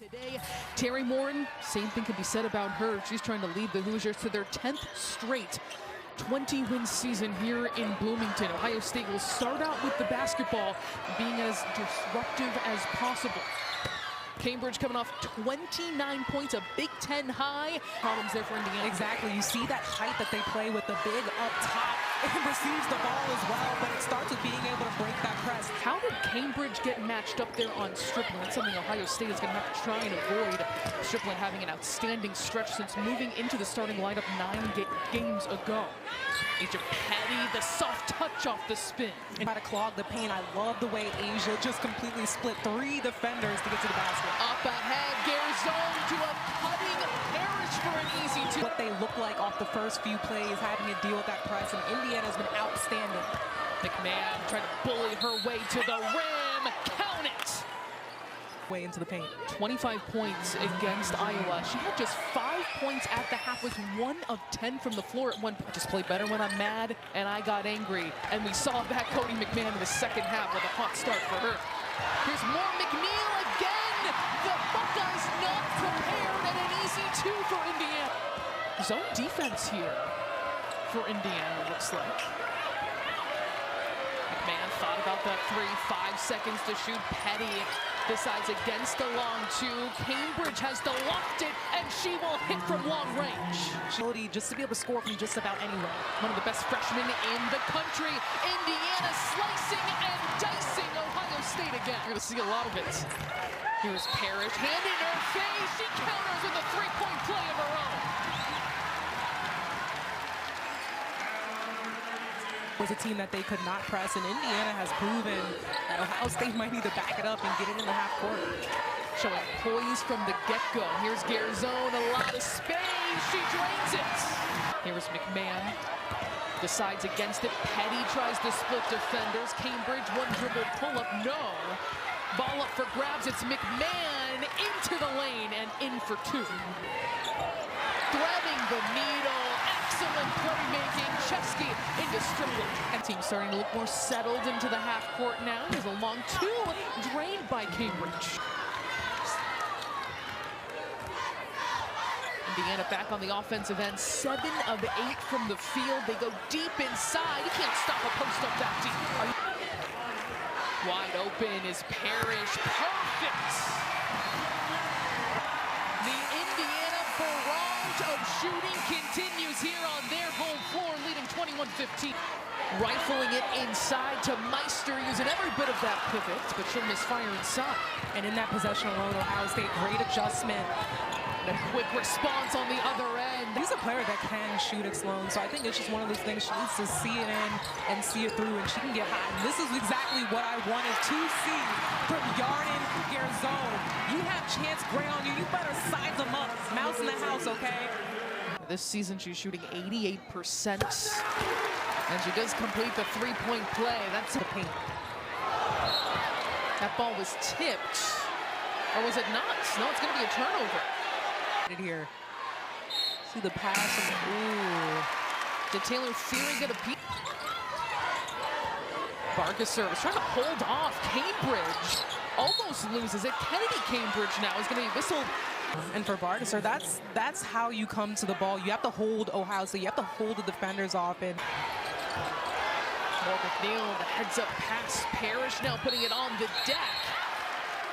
Today, Terry Morin, same thing can be said about her. She's trying to lead the Hoosiers to their 10th straight 20-win season here in Bloomington. Ohio State will start out with the basketball being as disruptive as possible. Cambridge coming off 29 points, a Big Ten high. Problems there for Indiana. Exactly. You see that height that they play with the big up top. It receives the ball as well, but it starts with being able to break that press. How did Cambridge get matched up there on Strickland? That's something Ohio State is going to have to try and avoid. Strickland having an outstanding stretch since moving into the starting lineup 9 games ago. Asia Petty, the soft touch off the spin. And try to clog the paint. I love the way Asia just completely split 3 defenders to get to the basket. Up ahead, Garzone to a cutting Parrish for an easy 2. What they look like off the first few plays, having to deal with that press, and Indiana's been outstanding. McMahon trying to bully her way to the rim. Count it! Way into the paint. 25 points against Iowa. She had just 5 points at the half, was 1 of 10 from the floor at one point. Just play better when I'm mad, and I got angry. And we saw back Cody McMahon in the second half with a hot start for her. Here's more McNeil again. The Buckeyes not prepared, and an easy 2 for Indiana. Zone defense here for Indiana, looks like. McMahon thought about that 3, 5 seconds to shoot. Petty decides against the long 2. Cambridge has to loft it, and she will hit from long range. Ability just to be able to score from just about anywhere. One of the best freshmen in the country. Indiana slicing and dicing Ohio State again. You're going to see a lot of it. Here's Parrish, hand in her face. She counters with a 3-point play of her own. Was a team that they could not press, and Indiana has proven that Ohio State might need to back it up and get it in the half court. Showing poise from the get-go. Here's Garzone, a lot of space. She drains it. Here's McMahon. Decides against it. Petty tries to split defenders. Cambridge, 1 dribble pull-up, no. Ball up for grabs. It's McMahon into the lane and in for 2. Threading the needle. Excellent playmaking. Chesky into Strickland. And team starting to look more settled into the half court now. There's a long 2 drained by Cambridge. Indiana back on the offensive end. 7 of 8 from the field. They go deep inside. You can't stop a post up that deep. Wide open is Parrish. Perfect. The Indiana barrage of shooting continues here on their home floor, leading 21-15. Rifling it inside to Meister, using every bit of that pivot, but she'll misfire inside. And in that possession alone, Ohio State, great adjustment. And a quick response on the other end. He's a player that can shoot at Sloan, so I think it's just one of those things she needs to see it in and see it through, and she can get hot. And this is exactly what I wanted to see from Yarden Garzone. You have Chance Gray on you. You better size them up. Mouse in the house, okay? This season, she's shooting 88%. And she does complete the 3-point play. That's the paint. That ball was tipped. Or was it not? No, it's going to be a turnover. Here. See the pass. Ooh. Did Taylor Feary get a peek? Barkesser was trying to hold off. Cambridge almost loses it. Kennedy Cambridge now is going to be whistled. And for Barkesser, that's how you come to the ball. You have to hold Ohio State. You have to hold the defenders off. And More McNeil, the heads-up pass. Parrish now putting it on the deck.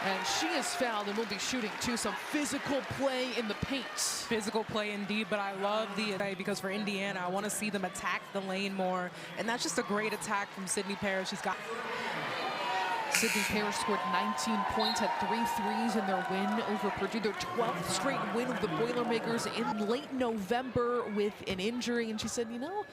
And she is fouled and will be shooting too. Some physical play in the paint. Physical play indeed, but I love because for Indiana, I want to see them attack the lane more. And that's just a great attack from Sydney Parrish. She's got. Sydney Parrish scored 19 points, had 3 threes in their win over Purdue. Their 12th straight win of the Boilermakers in late November with an injury. And she said, you know,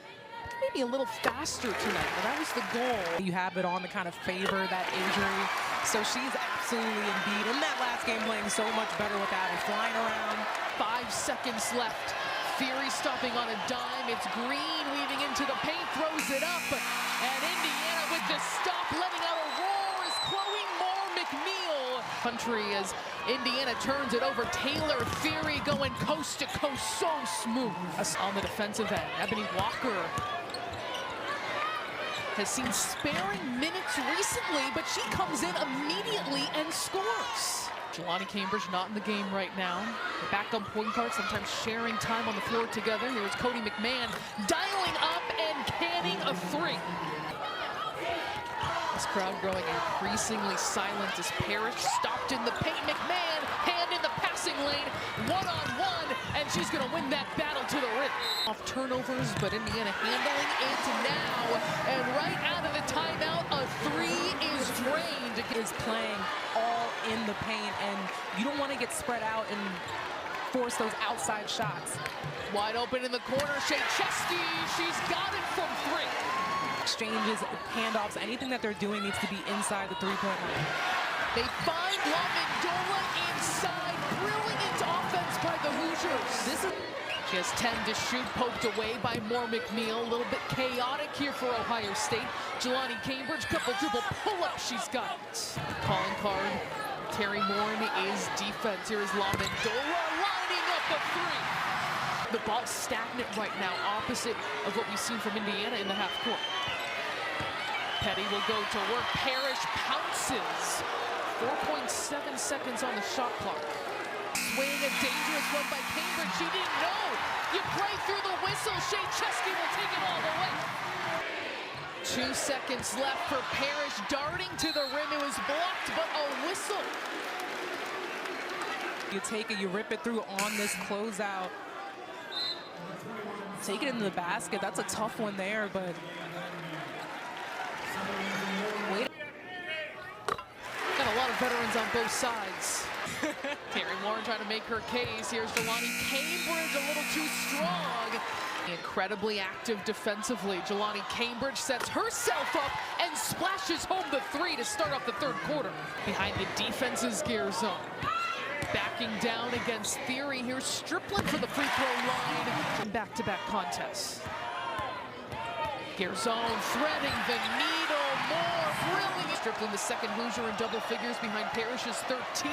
maybe a little faster tonight. But that was the goal. You have it on to kind of favor that injury. So she's absolutely indeed in that last game playing so much better without it. Flying around. 5 seconds left. Feary stopping on a dime. It's Green weaving into the paint, throws it up. And Indiana with the stop, letting out a roar is Chloe Moore McNeil. Country as Indiana turns it over. Taylor Feary going coast to coast, so smooth. On the defensive end, Ebony Walker has seen sparing minutes recently, but she comes in immediately and scores. Jelani Cambridge not in the game right now. The backup point guard, sometimes sharing time on the floor together. Here's Cody McMahon dialing up and canning a three. This crowd growing increasingly silent as Parrish stopped in the paint. McMahon, hand in the passing lane, one-on-one, and she's gonna win that battle to the rim. Off turnovers, but Indiana handling it now. And right out of the timeout, a three is drained. Is playing all in the paint, and you don't want to get spread out and force those outside shots. Wide open in the corner, Chesky, she's got it from three. Exchanges, handoffs, anything that they're doing needs to be inside the three-point line. They find Lamendola inside. Brilliant offense by the Hoosiers. She has 10 to shoot, poked away by Moore McNeil. A little bit chaotic here for Ohio State. Jelani Cambridge, couple dribble pull-ups she's got. Calling card, Terry Moore is defense. Here is Lamendola lining up a three. The ball's stagnant right now, opposite of what we've seen from Indiana in the half court. Petty will go to work. Parrish pounces. 4.7 seconds on the shot clock. Swing, a dangerous one by Cambridge. She didn't know. You break through the whistle. Chesky will take it all the way. 2 seconds left for Parrish. Darting to the rim. It was blocked, but a whistle. You take it, you rip it through on this closeout. Take it into the basket. That's a tough one there, but wait. Got a lot of veterans on both sides. Terry Moore trying to make her case. Here's Jelani Cambridge, a little too strong. Incredibly active defensively. Jelani Cambridge sets herself up and splashes home the three to start off the third quarter. Behind the defense's gear zone. Backing down against Theory. Here's Strickland for the free throw line. Back-to-back contests. Gearzone threading the needle. More brilliant. Strickland, the second Hoosier in double figures behind Parrish's 13.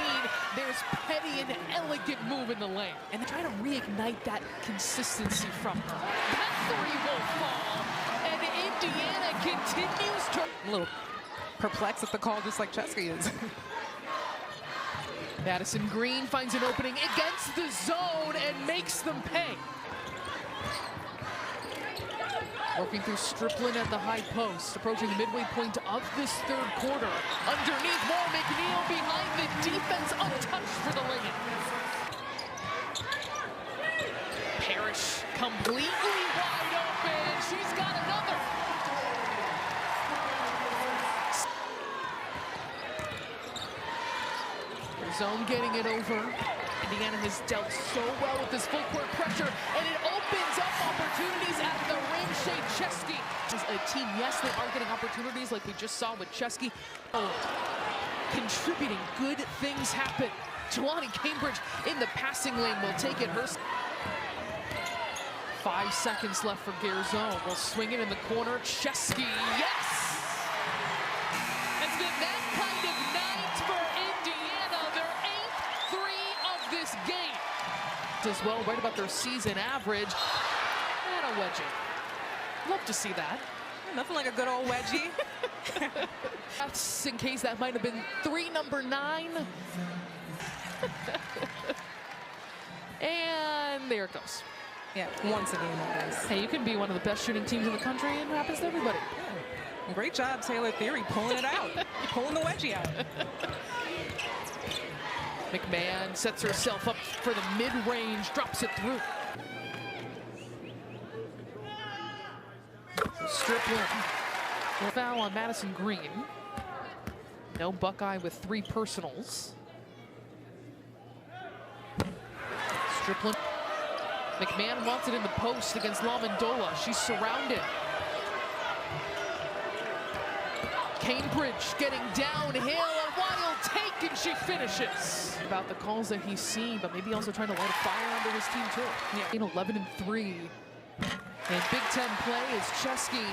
There's Petty, an elegant move in the lane. And they're trying to reignite that consistency from her. That three will fall. And Indiana continues to... A little perplexed at the call, just like Chesky is. Madison Green finds an opening against the zone and makes them pay. Working through Strickland at the high post, approaching the midway point of this third quarter. Underneath, Moore McNeil behind the defense, untouched for the lay-in. Parrish completely wide open. She's got another. Zone getting it over. Indiana has dealt so well with this full court pressure, and it opens up opportunities at the rim. Chesky is a team, yes, they are getting opportunities like we just saw with Chesky. Oh, contributing, good things happen. Jelani Cambridge in the passing lane will take it. 5 seconds left for Gearzone. Will swing it in the corner. Chesky, yes! It's been that kind of night for Indiana. Their 8th three of this game. As well, right about their season average. And a wedgie. Love to see that. Nothing like a good old wedgie. That's in case that might have been three number 9. And there it goes. Yeah, once a game always. Hey, you can be one of the best shooting teams in the country, and it happens to everybody. Yeah. Great job, Taylor Theory, pulling it out. Pulling the wedgie out. McMahon sets herself up for the mid-range, drops it through. Strickland. Foul on Madison Green. No Buckeye with 3 personals. Strickland. McMahon wants it in the post against Lamendola. She's surrounded. Cambridge getting downhill, a wild take, and she finishes. About the calls that he's seen, but maybe also trying to light a fire under his team too. Yeah. In 11-3. And Big Ten play is Chesky.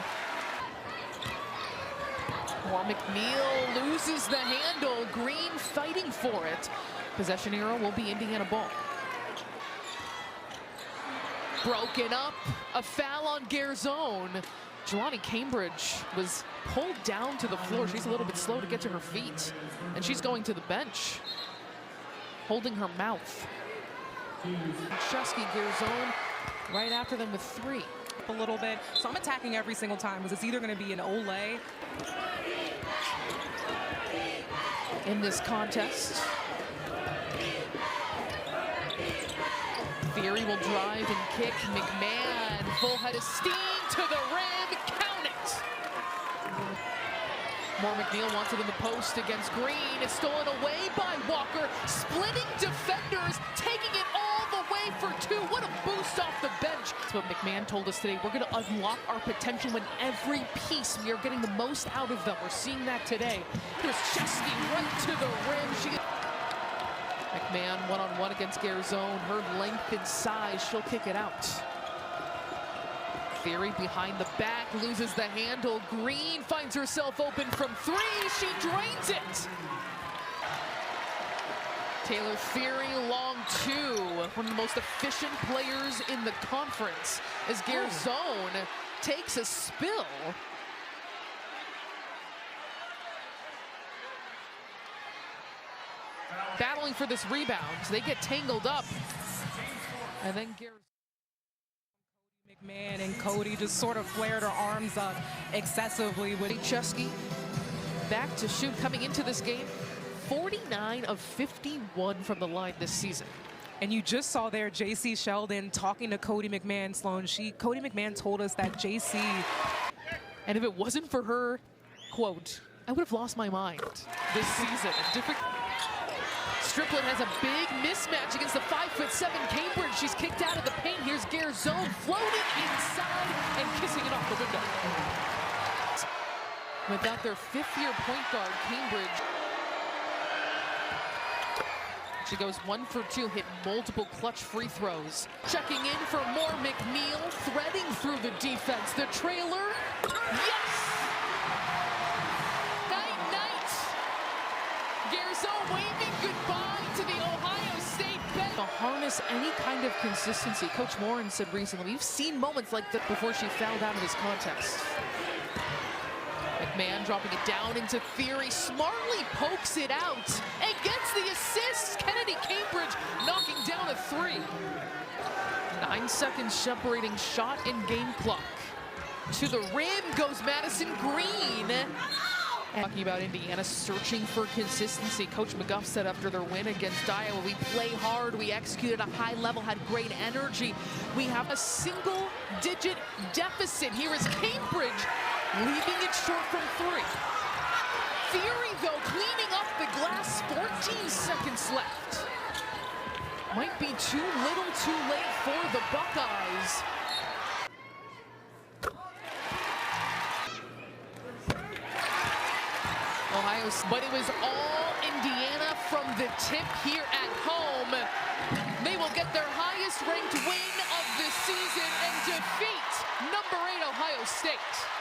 Moore McNeil loses the handle. Green fighting for it. Possession arrow will be Indiana ball. Broken up. A foul on Gearzone. Jelani Cambridge was pulled down to the floor. She's a little bit slow to get to her feet. And she's going to the bench. holding her mouth. Chesky Garzone right after them with 3. A little bit. So I'm attacking every single time because it's either going to be an Olay. In this contest, Theory will drive and kick. McMahon, full head of steam to the rim, count it. More McNeil wants it in the post against Green. It's stolen away by Walker, splitting defenders, taking it all the way for 2. What a boost off the bench. That's what McMahon told us today. We're going to unlock our potential in every piece. We are getting the most out of them. We're seeing that today. There's Chesky right to the rim. McMahon one-on-one against Garzone. Her length and size, she'll kick it out. Theory behind the back, loses the handle. Green finds herself open from 3. She drains it. Taylor Theory, long 2. One of the most efficient players in the conference as Garzone takes a spill. Battling for this rebound. They get tangled up. And then McMahon and Cody just sort of flared her arms up excessively with Chesky back to shoot coming into this game. 49 of 51 from the line this season. And you just saw there JC Sheldon talking to Cody McMahon, Sloan. Cody McMahon told us that JC. And if it wasn't for her, quote, I would have lost my mind this season. Strickland has a big mismatch against the 5'7" Cambridge. She's kicked out of the paint. Here's Garzone floating inside and kissing it off the window. Without their 5th-year point guard, Cambridge. She goes 1 for 2, hit multiple clutch free throws. Checking in for more McNeil, threading through the defense. The trailer, yes! Night. Garzone waving goodbye to the Ohio State bench. To harness any kind of consistency. Coach Morin said recently, we've seen moments like that before she fouled out of this contest. McMahon dropping it down into Theory, smartly pokes it out and gets the assist. Kennedy Cambridge knocking down a 3. 9 seconds separating shot and game clock. To the rim goes Madison Green. Talking about Indiana searching for consistency. Coach McGuff said after their win against Iowa, we play hard, we execute at a high level, had great energy. We have a single-digit deficit. Here is Cambridge leaving it short from 3. Theory, though, cleaning up the glass, 14 seconds left. Might be too little too late for the Buckeyes. Ohio, but it was all Indiana from the tip here at home. They will get their highest ranked win of the season and defeat #8 Ohio State.